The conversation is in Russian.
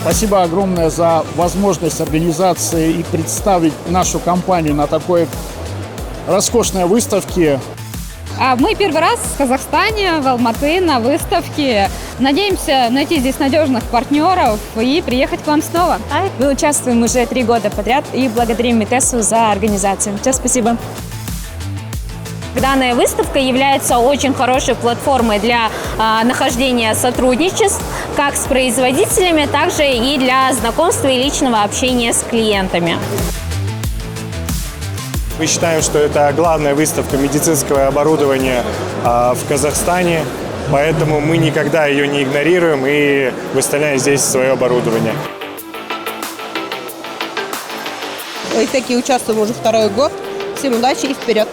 Спасибо огромное за возможность организации и представить нашу компанию на такой роскошной выставке. Мы первый раз в Казахстане, в Алматы, на выставке. Надеемся найти здесь надежных партнеров и приехать к вам снова. Мы участвуем уже 3 года подряд и благодарим МИТЭСу за организацию. Все, спасибо. Данная выставка является очень хорошей платформой для нахождения сотрудничеств как с производителями, так же и для знакомства и личного общения с клиентами. Мы считаем, что это главная выставка медицинского оборудования в Казахстане, поэтому мы никогда ее не игнорируем и выставляем здесь свое оборудование. В выставке участвуем уже 2-й год. Всем удачи и вперед!